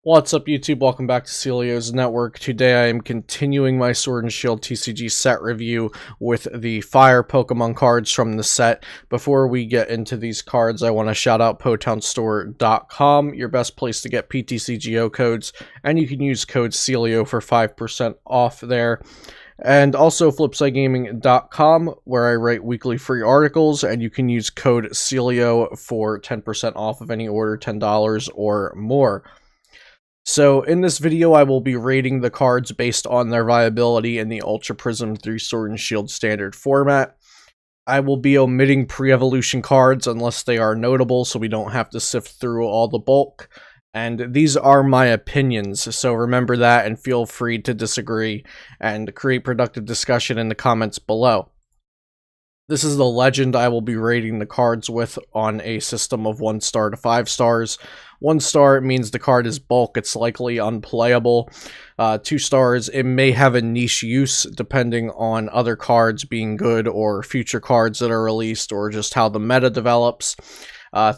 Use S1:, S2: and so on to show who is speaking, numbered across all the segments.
S1: What's up, YouTube? Welcome back to Celio's Network. Today I am continuing my Sword and Shield TCG set review with the Fire Pokemon cards from the set. Before we get into these cards, I want to shout out PotownStore.com, your best place to get PTCGO codes, and you can use code Celio for 5% off there. And also FlipsideGaming.com, where I write weekly free articles, and you can use code Celio for 10% off of any order $10 or more. So in this video, I will be rating the cards based on their viability in the Ultra Prism 3 Sword and Shield standard format. I will be omitting pre-evolution cards unless they are notable, so we don't have to sift through all the bulk. And these are my opinions, so remember that and feel free to disagree and create productive discussion in the comments below. This is the legend I will be rating the cards with on a system of 1 star to 5 stars. 1 star means the card is bulk, it's likely unplayable. 2 stars, it may have a niche use depending on other cards being good or future cards that are released or just how the meta develops.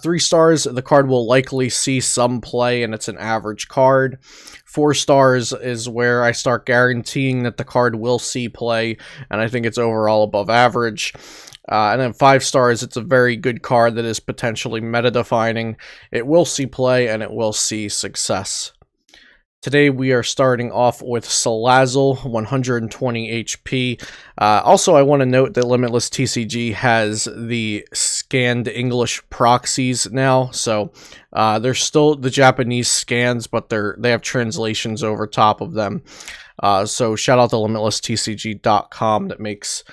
S1: 3 stars, the card will likely see some play and it's an average card. 4 stars is where I start guaranteeing that the card will see play, and I think it's overall above average. And then 5 stars, it's a very good card that is potentially meta-defining. It will see play, and it will see success. Today we are starting off with Salazzle, 120 HP. Also, I want to note that Limitless TCG has the scanned English proxies now, so they're still the Japanese scans, but they have translations over top of them. So shout out to LimitlessTCG.com that makes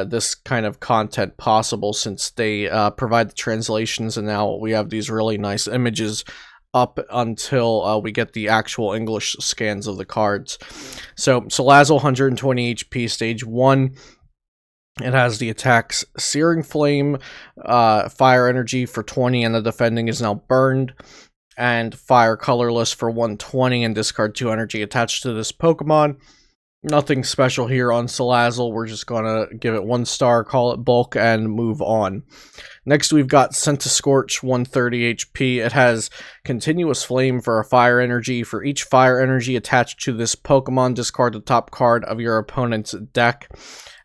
S1: this kind of content possible, since they provide the translations, and now we have these really nice images up until we get the actual English scans of the cards. So Salazzle, 120 HP, stage 1. It has the attacks Searing Flame, Fire Energy for 20, and the defending is now burned. And Fire Colorless for 120, and discard 2 energy attached to this Pokemon. Nothing special here on Salazzle. We're just gonna give it 1 star, call it bulk, and move on. Next, we've got Scorch, 130 HP. It has Continuous Flame for a Fire Energy. For each Fire Energy attached to this Pokemon, discard the top card of your opponent's deck.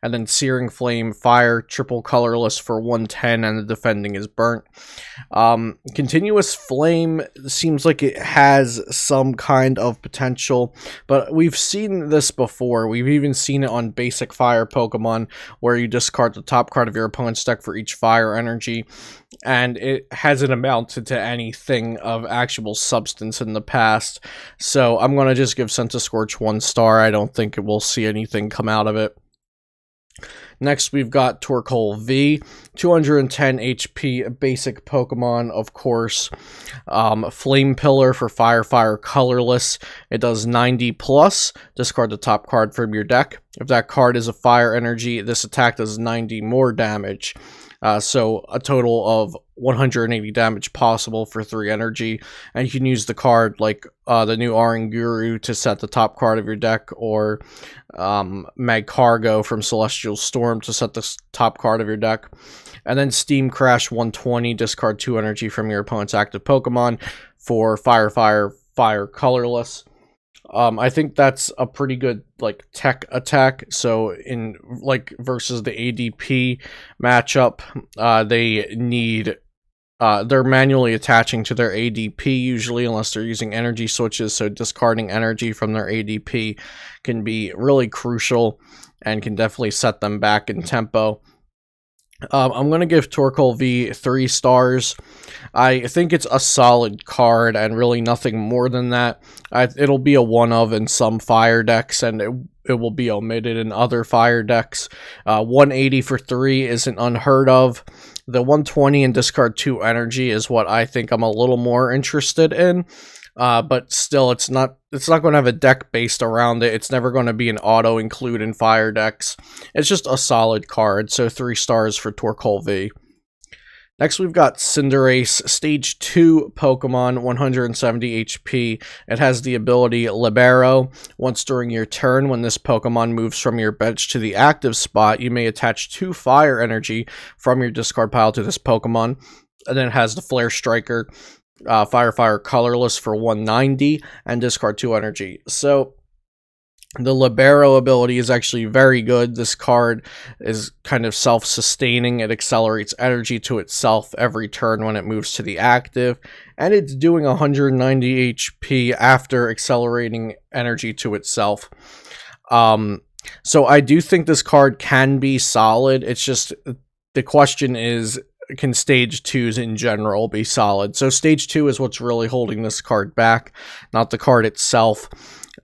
S1: And then Searing Flame, Fire, triple colorless for 110, and the defending is burnt. Continuous Flame seems like it has some kind of potential, but we've seen this before. We've even seen it on basic Fire Pokemon, where you discard the top card of your opponent's deck for each Fire Energy, and it hasn't amounted to anything of actual substance in the past. So I'm going to just give Scorch 1 star. I don't think it will see anything come out of it. Next, we've got Torkoal V, 210 HP, basic Pokemon, of course. Flame Pillar for Fire colorless. It does 90 plus. Discard the top card from your deck. If that card is a Fire Energy, this attack does 90 more damage. So a total of 180 damage possible for 3 energy, and you can use the card like the new Oranguru to set the top card of your deck, or Magcargo from Celestial Storm to set the top card of your deck. And then Steam Crash, 120, discard 2 energy from your opponent's active Pokemon for Fire colorless. I think that's a pretty good tech attack. So in versus the ADP matchup, they need they're manually attaching to their ADP usually, unless they're using energy switches. So discarding energy from their ADP can be really crucial and can definitely set them back in tempo. I'm going to give Torkoal V 3 stars. I think it's a solid card and really nothing more than that. It'll be a one-of in some Fire decks, and it will be omitted in other Fire decks. 180 for 3 isn't unheard of. The 120 and discard 2 energy is what I think I'm a little more interested in. But still, it's not going to have a deck based around it. It's never going to be an auto include in Fire decks. It's just a solid card, so 3 stars for Torkoal V. Next, we've got Cinderace, stage 2 Pokemon, 170 HP. It has the ability Libero. Once during your turn, when this Pokemon moves from your bench to the active spot, you may attach 2 Fire Energy from your discard pile to this Pokemon. And then it has the Flare Striker. Fire colorless for 190, and discard 2 energy. So the Libero ability is actually very good. This card is kind of self-sustaining. It accelerates energy to itself every turn when it moves to the active, and it's doing 190 HP after accelerating energy to itself. So I do think this card can be solid. It's just, the question is, can stage 2s in general be solid? So stage 2 is what's really holding this card back, not the card itself.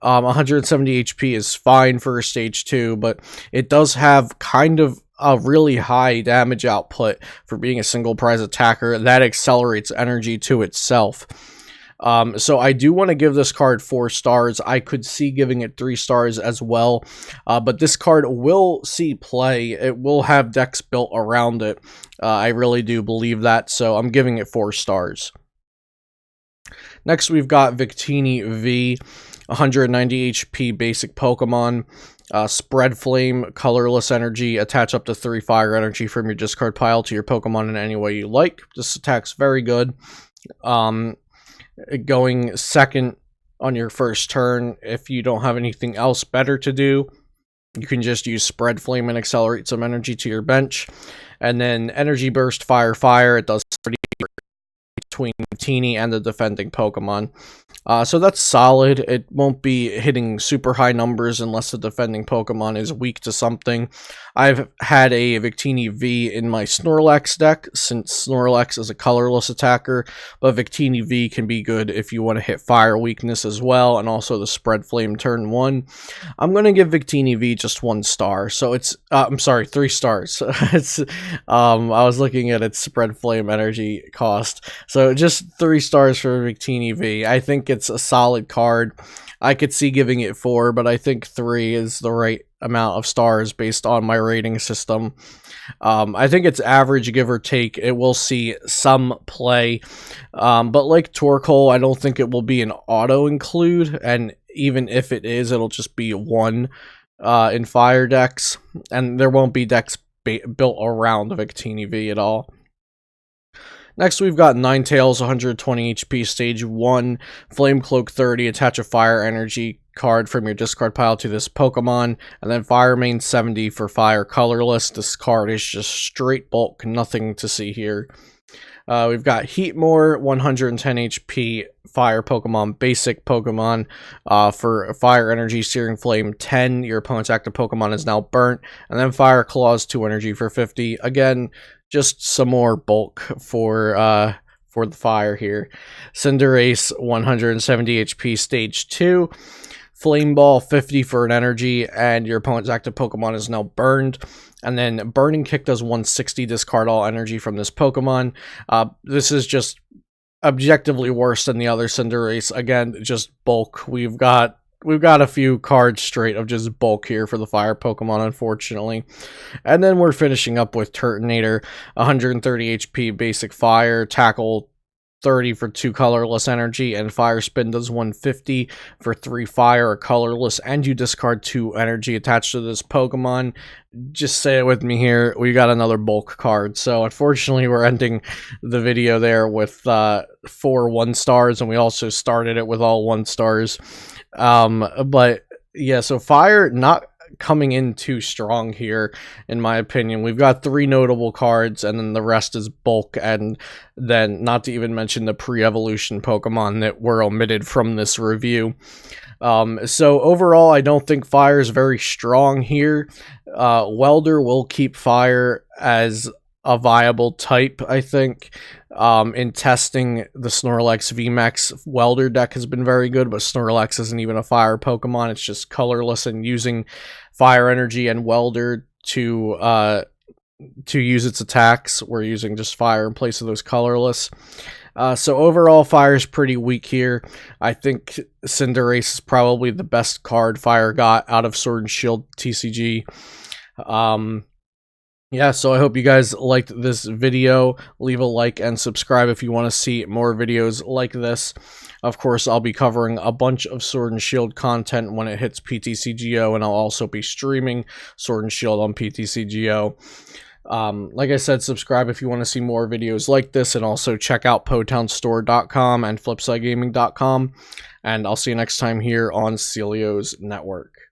S1: 170 HP is fine for a stage 2, but it does have kind of a really high damage output for being a single prize attacker that accelerates energy to itself. So I do want to give this card 4 stars. I could see giving it 3 stars as well, but this card will see play. It will have decks built around it. I really do believe that, so I'm giving it 4 stars. Next, we've got Victini V, 190 HP basic Pokemon. Spread Flame, colorless energy, attach up to 3 fire energy from your discard pile to your Pokemon in any way you like. This attack's very good. Going second on your first turn, if you don't have anything else better to do, you can just use Spread Flame and accelerate some energy to your bench. And then Energy Burst, Fire. It does pretty between Teeny and the defending Pokemon. So that's solid. It won't be hitting super high numbers unless the defending Pokemon is weak to something. I've had a Victini V in my Snorlax deck, since Snorlax is a colorless attacker, but Victini V can be good if you want to hit fire weakness as well, and also the Spread Flame turn 1. I'm going to give Victini V just 1 star, so it's, I'm sorry, 3 stars. It's, I was looking at its Spread Flame energy cost, so just 3 stars for Victini V. I think it's a solid card. I could see giving it 4, but I think 3 is the right amount of stars based on my rating system. I think it's average, give or take. It will see some play, but like Torkoal, I don't think it will be an auto include, and even if it is, it'll just be 1 in fire decks, and there won't be decks built around Victini V at all. Next, we've got Ninetales, 120 HP, stage 1, Flame Cloak 30, attach a fire energy card from your discard pile to this Pokemon, and then Fire Main 70 for fire colorless. This card is just straight bulk, nothing to see here. We've got Heatmore, 110 HP, fire Pokemon, basic Pokemon, for fire energy, Searing Flame 10, your opponent's active Pokemon is now burnt, and then Fire Claws 2 energy for 50. Again, just some more bulk for the fire here. Cinderace, 170 HP, stage 2. Flame Ball, 50 for an energy, and your opponent's active Pokemon is now burned. And then Burning Kick does 160, discard all energy from this Pokemon. This is just objectively worse than the other Cinderace. Again, just bulk. We've got a few cards straight of just bulk here for the fire Pokemon, unfortunately. And then we're finishing up with Turtonator, 130 HP, basic fire, tackle 30 for 2 colorless energy, and Fire Spin does 150 for 3 fire or colorless, and you discard 2 energy attached to this Pokemon. Just say it with me here, we got another bulk card. So unfortunately we're ending the video there with 4 1 stars, and we also started it with all 1 stars. But yeah, so fire not coming in too strong here, in my opinion. We've got 3 notable cards, and then the rest is bulk, and then not to even mention the pre-evolution Pokemon that were omitted from this review. So overall, I don't think fire is very strong here. Welder will keep fire as a viable type, I think. In testing, the Snorlax VMAX Welder deck has been very good, but Snorlax isn't even a fire Pokemon. It's just colorless, and using fire energy and Welder to use its attacks, we're using just fire in place of those colorless. So overall, fire is pretty weak here. I think Cinderace is probably the best card fire got out of Sword and Shield TCG. Yeah, so I hope you guys liked this video. Leave a like and subscribe if you want to see more videos like this. Of course, I'll be covering a bunch of Sword and Shield content when it hits PTCGO, and I'll also be streaming Sword and Shield on PTCGO. Like I said, subscribe if you want to see more videos like this, and also check out PotownStore.com and FlipsideGaming.com, and I'll see you next time here on Celio's Network.